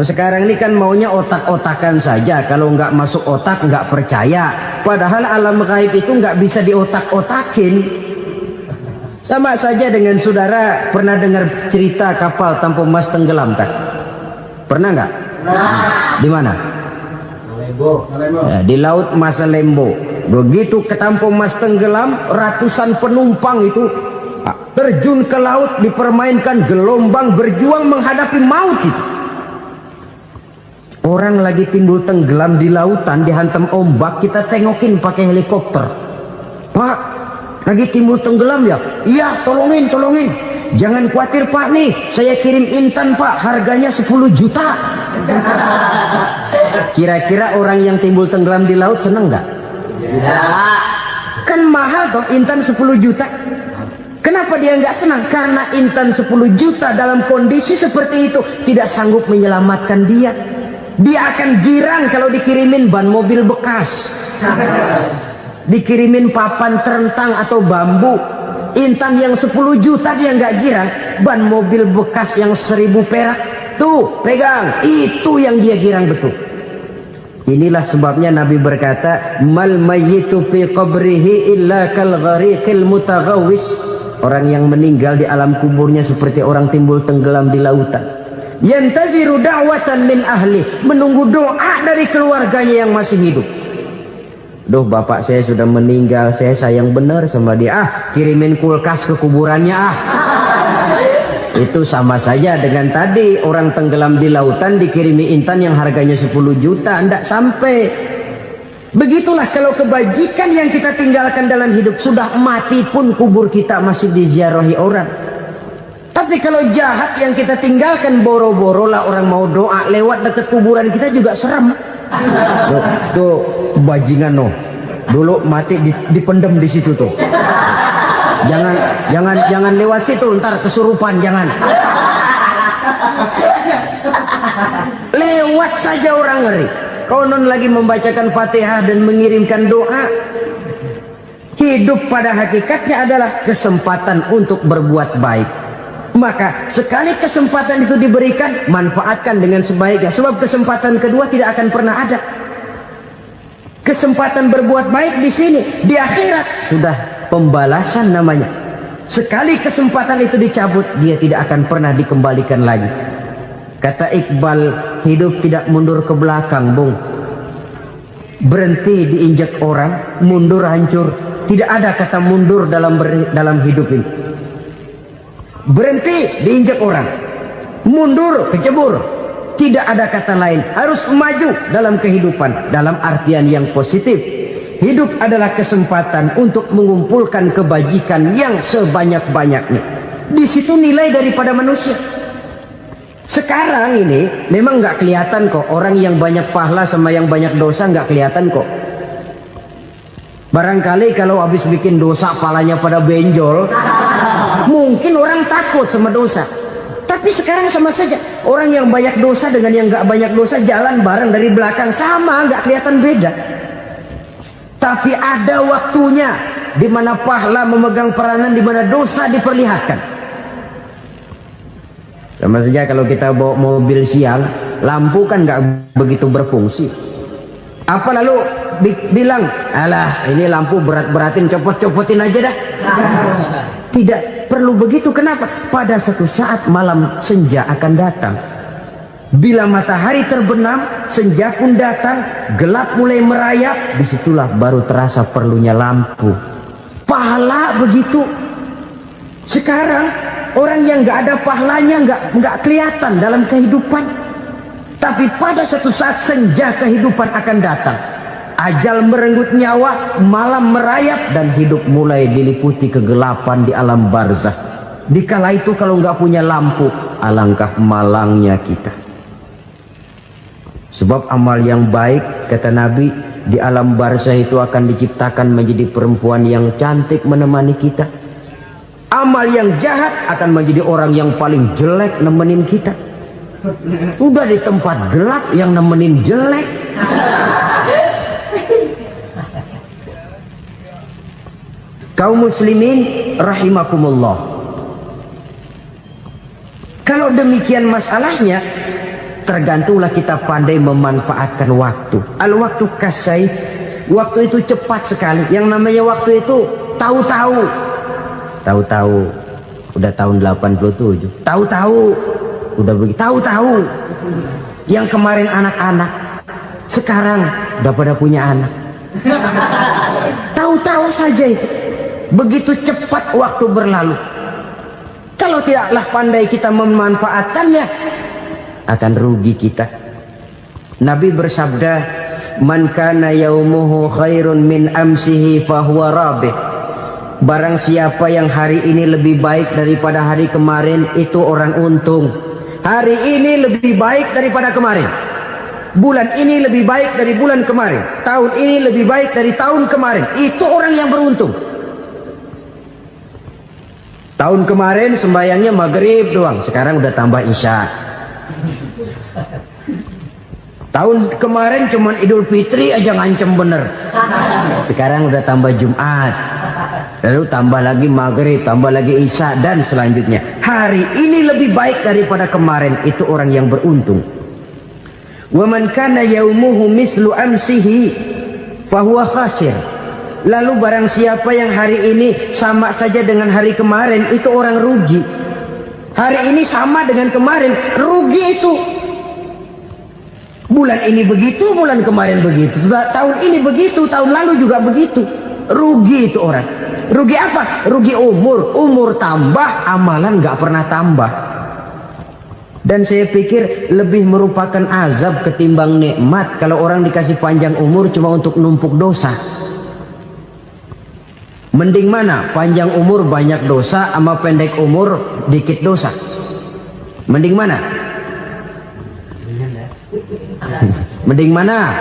Sekarang ini kan maunya otak-otakan saja. Kalau nggak masuk otak, nggak percaya. Padahal alam gaib itu nggak bisa diotak-otakin. Sama saja dengan saudara pernah dengar cerita kapal tanpa emas tenggelam kan? Pernah nggak? Di mana? Ya, di laut Masa Lembo. Begitu ketampung Mas tenggelam, ratusan penumpang itu terjun ke laut, dipermainkan gelombang, berjuang menghadapi maut itu. Orang lagi timbul tenggelam di lautan, dihantam ombak, kita tengokin pakai helikopter. Pak, lagi timbul tenggelam ya? Iya, tolongin. Jangan khawatir Pak, nih saya kirim intan Pak, harganya 10 juta. Kira-kira orang yang timbul tenggelam di laut seneng nggak? Tidak. Kan mahal toh intan 10 juta. Kenapa dia nggak senang? Karena intan 10 juta dalam kondisi seperti itu tidak sanggup menyelamatkan dia. Dia akan girang kalau dikirimin ban mobil bekas, dikirimin papan terentang atau bambu. Intan yang 10 juta dia nggak girang. Ban mobil bekas yang 1000 perak, tuh pegang, itu yang dia girang betul. Inilah sebabnya Nabi berkata, mal mayyitu fi qabrihi illa kal ghariqil mutaghawwis. Orang yang meninggal di alam kuburnya seperti orang timbul tenggelam di lautan. Yantaziru da'watan min ahli, menunggu doa dari keluarganya yang masih hidup. Duh, bapak saya sudah meninggal, saya sayang benar sama dia. Kirimin kulkas ke kuburannya Itu sama saja dengan tadi orang tenggelam di lautan dikirimi intan yang harganya 10 juta, ndak sampai. Begitulah kalau kebajikan yang kita tinggalkan dalam hidup, sudah mati pun kubur kita masih diziarahi orang. Tapi kalau jahat yang kita tinggalkan, boro-boro lah orang mau doa lewat dekat kuburan kita juga serem. Tuh bajingan no, dulu mati dipendem di situ tuh. Jangan lewat situ, ntar kesurupan, jangan. Lewat saja orang ngeri. Konon lagi membacakan Fatihah dan mengirimkan doa. Hidup pada hakikatnya adalah kesempatan untuk berbuat baik. Maka sekali kesempatan itu diberikan, manfaatkan dengan sebaiknya. Sebab kesempatan kedua tidak akan pernah ada. Kesempatan berbuat baik di sini, di akhirat sudah pembalasan namanya. Sekali kesempatan itu dicabut, dia tidak akan pernah dikembalikan lagi. Kata Iqbal, hidup tidak mundur ke belakang, Bung. Berhenti diinjak orang, mundur hancur. Tidak ada kata mundur dalam hidup ini. Berhenti diinjak orang, mundur kecebur. Tidak ada kata lain, harus maju dalam kehidupan dalam artian yang positif. Hidup adalah kesempatan untuk mengumpulkan kebajikan yang sebanyak-banyaknya. Di situ nilai daripada manusia. Sekarang ini memang nggak kelihatan kok, orang yang banyak pahala sama yang banyak dosa nggak kelihatan kok. Barangkali kalau habis bikin dosa palanya pada benjol, mungkin orang takut sama dosa. Tapi sekarang sama saja, orang yang banyak dosa dengan yang nggak banyak dosa jalan bareng dari belakang, sama, nggak kelihatan beda. Tapi ada waktunya di mana pahala memegang peranan, di mana dosa diperlihatkan. Sama saja kalau kita bawa mobil siang, lampu kan nggak begitu berfungsi. Apa lalu bilang, alah ini lampu berat-beratin, copot-copotin aja dah. Tidak perlu begitu. Kenapa? Pada suatu saat malam senja akan datang. Bila matahari terbenam, senja pun datang, gelap mulai merayap, disitulah baru terasa perlunya lampu. Pahala begitu. Sekarang orang yang nggak ada pahalanya nggak kelihatan dalam kehidupan. Tapi pada suatu saat senja kehidupan akan datang. Ajal merenggut nyawa, malam merayap, dan hidup mulai diliputi kegelapan di alam barzah. Dikala itu kalau nggak punya lampu, alangkah malangnya kita. Sebab amal yang baik, kata Nabi, di alam barzah itu akan diciptakan menjadi perempuan yang cantik menemani kita. Amal yang jahat akan menjadi orang yang paling jelek nemenin kita. Udah di tempat gelap yang nemenin jelek. Kaum muslimin rahimakumullah. Kalau demikian masalahnya, tergantunglah kita pandai memanfaatkan waktu. Al-waktu kasayf. Waktu itu cepat sekali. Yang namanya waktu itu tahu-tahu. Tahu-tahu. Udah tahun 87. Tahu-tahu. Udah begitu. Tahu-tahu. Yang kemarin anak-anak, sekarang udah pada punya anak. Tahu-tahu saja itu. Begitu cepat waktu berlalu. Kalau tidaklah pandai kita memanfaatkannya, akan rugi kita. Nabi bersabda, "Man kana yaumuhu khairun min amsihi fahuwa rabih." Barang siapa yang hari ini lebih baik daripada hari kemarin, itu orang untung. Hari ini lebih baik daripada kemarin. Bulan ini lebih baik dari bulan kemarin. Tahun ini lebih baik dari tahun kemarin. Itu orang yang beruntung. Tahun kemarin sembayangnya maghrib doang, sekarang udah tambah isya. Tahun kemarin cuman Idul Fitri aja ngancem bener, sekarang udah tambah Jumat, lalu tambah lagi maghrib, tambah lagi isya, dan selanjutnya. Hari ini lebih baik daripada kemarin, itu orang yang beruntung. Wa man kana yaumuhu mislu amsihi fahuwa khasir. Lalu barang siapa yang hari ini sama saja dengan hari kemarin, itu orang rugi. Hari ini sama dengan kemarin, rugi itu. Bulan ini begitu, bulan kemarin begitu, tahun ini begitu, tahun lalu juga begitu. Rugi itu orang. Rugi apa? Rugi umur. Umur tambah, amalan gak pernah tambah. Dan saya pikir lebih merupakan azab ketimbang nikmat kalau orang dikasih panjang umur cuma untuk numpuk dosa. Mending mana? Panjang umur banyak dosa sama pendek umur dikit dosa? Mending mana? Mending mana?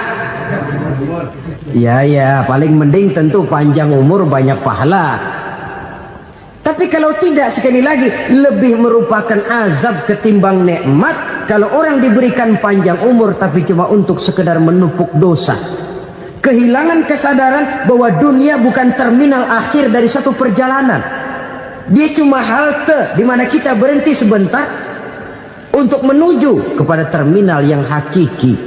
Ya, paling mending tentu panjang umur banyak pahala. Tapi kalau tidak, sekali lagi, lebih merupakan azab ketimbang nikmat kalau orang diberikan panjang umur tapi cuma untuk sekedar menumpuk dosa. Kehilangan kesadaran bahwa dunia bukan terminal akhir dari satu perjalanan. Dia cuma halte di mana kita berhenti sebentar untuk menuju kepada terminal yang hakiki.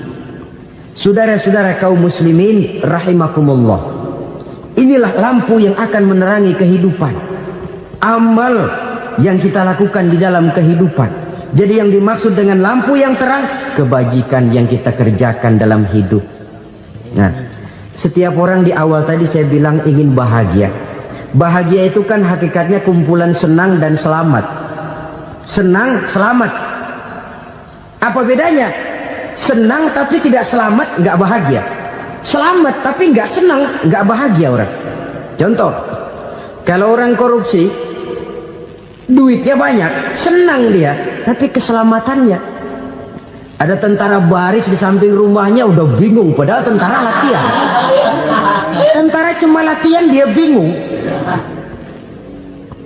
Saudara-saudara kaum muslimin rahimakumullah, inilah lampu yang akan menerangi kehidupan. Amal yang kita lakukan di dalam kehidupan. Jadi yang dimaksud dengan lampu yang terang, kebajikan yang kita kerjakan dalam hidup. Nah, setiap orang di awal tadi saya bilang ingin bahagia. Bahagia itu kan hakikatnya kumpulan senang dan selamat. Senang, selamat. Apa bedanya? Senang tapi tidak selamat, nggak bahagia. Selamat tapi nggak senang, nggak bahagia orang. Contoh, kalau orang korupsi, duitnya banyak, senang dia, tapi keselamatannya. Ada tentara baris di samping rumahnya udah bingung, padahal tentara latihan. Tentara cuma latihan, dia bingung.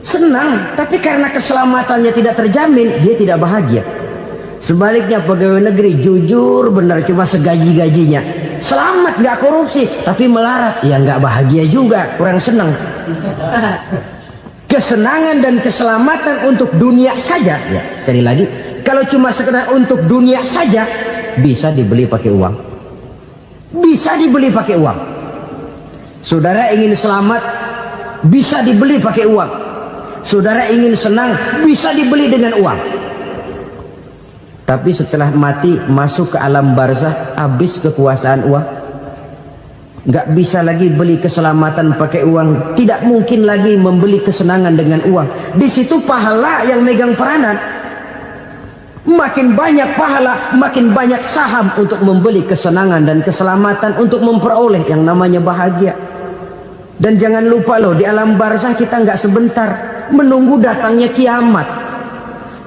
Senang, tapi karena keselamatannya tidak terjamin, dia tidak bahagia. Sebaliknya pegawai negeri jujur benar cuma segaji-gajinya, selamat nggak korupsi tapi melarat, ya nggak bahagia juga, kurang senang. Kesenangan dan keselamatan untuk dunia saja, ya sekali lagi, kalau cuma sekedar untuk dunia saja bisa dibeli pakai uang, bisa dibeli pakai uang. Saudara ingin selamat bisa dibeli pakai uang, saudara ingin senang bisa dibeli dengan uang. Tapi setelah mati masuk ke alam barzah, habis kekuasaan uang. Nggak bisa lagi beli keselamatan pakai uang, tidak mungkin lagi membeli kesenangan dengan uang. Di situ pahala yang megang peranan. Makin banyak pahala, makin banyak saham untuk membeli kesenangan dan keselamatan, untuk memperoleh yang namanya bahagia. Dan jangan lupa loh, di alam barzah kita nggak sebentar, menunggu datangnya kiamat.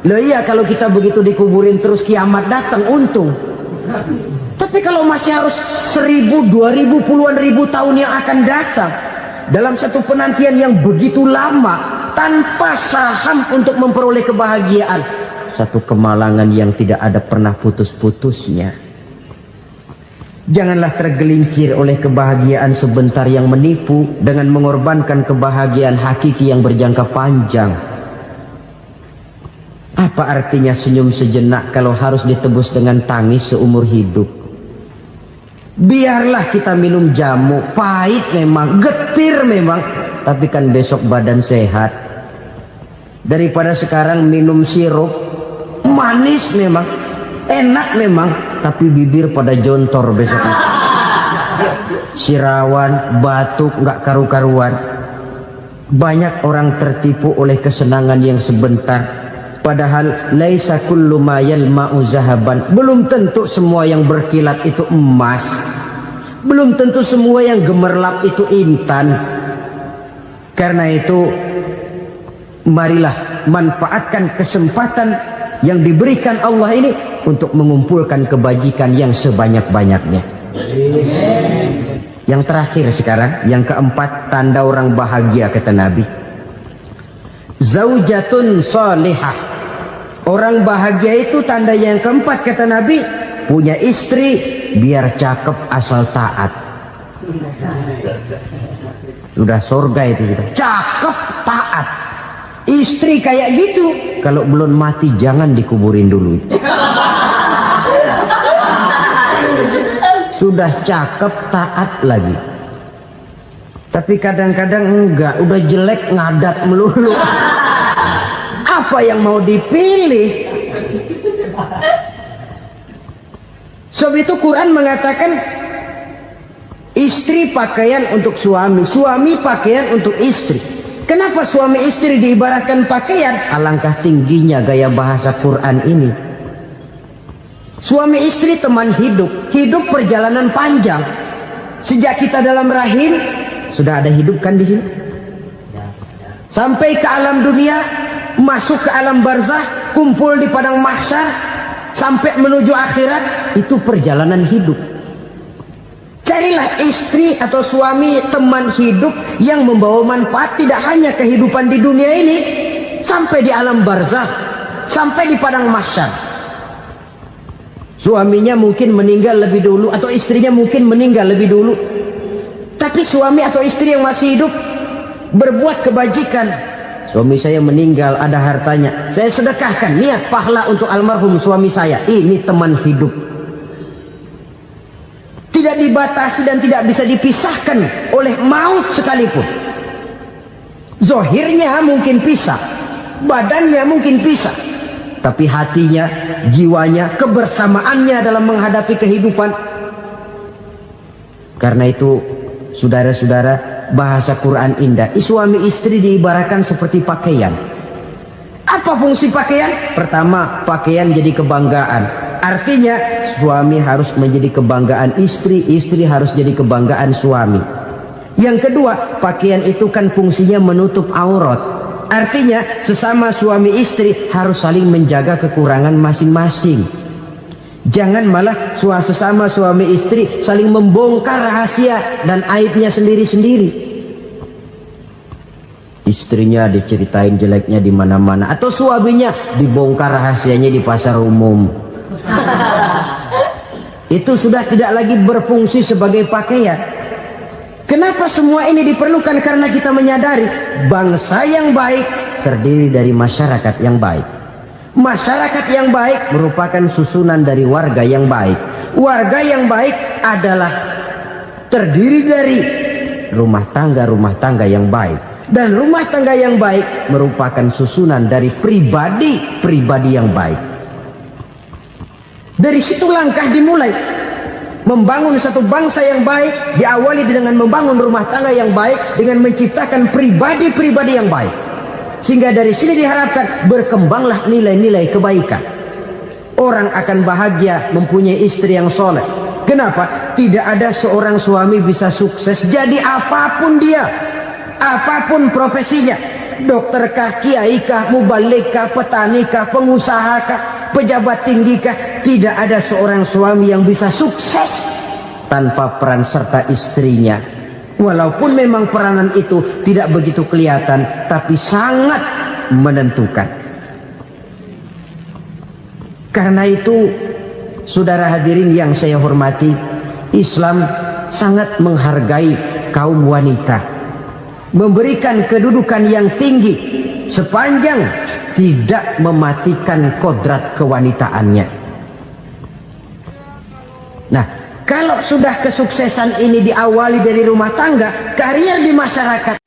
Loh iya, kalau kita begitu dikuburin terus kiamat datang, untung. Tapi kalau masih harus 1000, 2000, puluhan ribu tahun yang akan datang, dalam satu penantian yang begitu lama, tanpa saham untuk memperoleh kebahagiaan, satu kemalangan yang tidak ada pernah putus-putusnya. Janganlah tergelincir oleh kebahagiaan sebentar yang menipu dengan mengorbankan kebahagiaan hakiki yang berjangka panjang. Apa artinya senyum sejenak kalau harus ditebus dengan tangis seumur hidup? Biarlah kita minum jamu, pahit memang, getir memang, tapi kan besok badan sehat. Daripada sekarang minum sirup, manis memang, enak memang, tapi bibir pada jontor besoknya. sirawan, batuk, nggak karu-karuan. Banyak orang tertipu oleh kesenangan yang sebentar, padahal laisa kullu ma yalma'u zahaban. Belum tentu semua yang berkilat itu emas, belum tentu semua yang gemerlap itu intan. Karena itu marilah manfaatkan kesempatan yang diberikan Allah ini untuk mengumpulkan kebajikan yang sebanyak-banyaknya. Yang terakhir sekarang, yang keempat, tanda orang bahagia kata Nabi. Zaujatun salihah. Orang bahagia itu tanda yang keempat kata Nabi, punya istri biar cakep asal taat. Sudah surga itu sudah. Cakep taat. Istri kayak gitu, kalau belum mati jangan dikuburin dulu. Sudah cakep taat lagi, tapi kadang-kadang enggak, udah jelek ngadat melulu. Apa yang mau dipilih? Sebab itu Quran mengatakan istri pakaian untuk suami, suami pakaian untuk istri. Kenapa suami istri diibaratkan pakaian? Alangkah tingginya gaya bahasa Quran ini. Suami istri teman hidup, hidup perjalanan panjang. Sejak kita dalam rahim sudah ada hidup kan di sini. Sampai ke alam dunia, masuk ke alam barzah, kumpul di padang mahsyar, sampai menuju akhirat, itu perjalanan hidup. Carilah istri atau suami teman hidup yang membawa manfaat tidak hanya kehidupan di dunia ini, sampai di alam barzah, sampai di padang mahsyar. Suaminya mungkin meninggal lebih dulu, atau istrinya mungkin meninggal lebih dulu, tapi suami atau istri yang masih hidup berbuat kebajikan. Suami saya meninggal, ada hartanya, saya sedekahkan, niat pahala untuk almarhum suami saya. Ini teman hidup, tidak dibatasi dan tidak bisa dipisahkan oleh maut sekalipun. Zohirnya mungkin pisah, badannya mungkin pisah, tapi hatinya, jiwanya, kebersamaannya dalam menghadapi kehidupan. Karena itu saudara-saudara, bahasa Quran indah. Suami istri diibaratkan seperti pakaian. Apa fungsi pakaian? Pertama, pakaian jadi kebanggaan. Artinya suami harus menjadi kebanggaan istri, istri harus jadi kebanggaan suami. Yang kedua, pakaian itu kan fungsinya menutup aurat. Artinya sesama suami istri harus saling menjaga kekurangan masing-masing. Jangan malah sesama suami istri saling membongkar rahasia dan aibnya sendiri-sendiri. Istrinya diceritain jeleknya di mana-mana, atau suaminya dibongkar rahasianya di pasar umum. Itu sudah tidak lagi berfungsi sebagai pakaian. Kenapa semua ini diperlukan? Karena kita menyadari bangsa yang baik terdiri dari masyarakat yang baik. Masyarakat yang baik merupakan susunan dari warga yang baik. Warga yang baik adalah terdiri dari rumah tangga yang baik. Dan rumah tangga yang baik merupakan susunan dari pribadi yang baik. Dari situ langkah dimulai. Membangun satu bangsa yang baik diawali dengan membangun rumah tangga yang baik, dengan menciptakan pribadi-pribadi yang baik. Sehingga dari sini diharapkan berkembanglah nilai-nilai kebaikan. Orang akan bahagia mempunyai istri yang soleh. Kenapa? Tidak ada seorang suami bisa sukses jadi apapun dia, apapun profesinya. Dokterkah, kiaikah, mubalikah, petanikah, pengusahakah, pejabat tinggikah. Tidak ada seorang suami yang bisa sukses tanpa peran serta istrinya. Walaupun memang peranan itu tidak begitu kelihatan, tapi sangat menentukan. Karena itu, saudara hadirin yang saya hormati, Islam sangat menghargai kaum wanita, memberikan kedudukan yang tinggi sepanjang tidak mematikan kodrat kewanitaannya. Nah, kalau sudah kesuksesan ini diawali dari rumah tangga, karier di masyarakat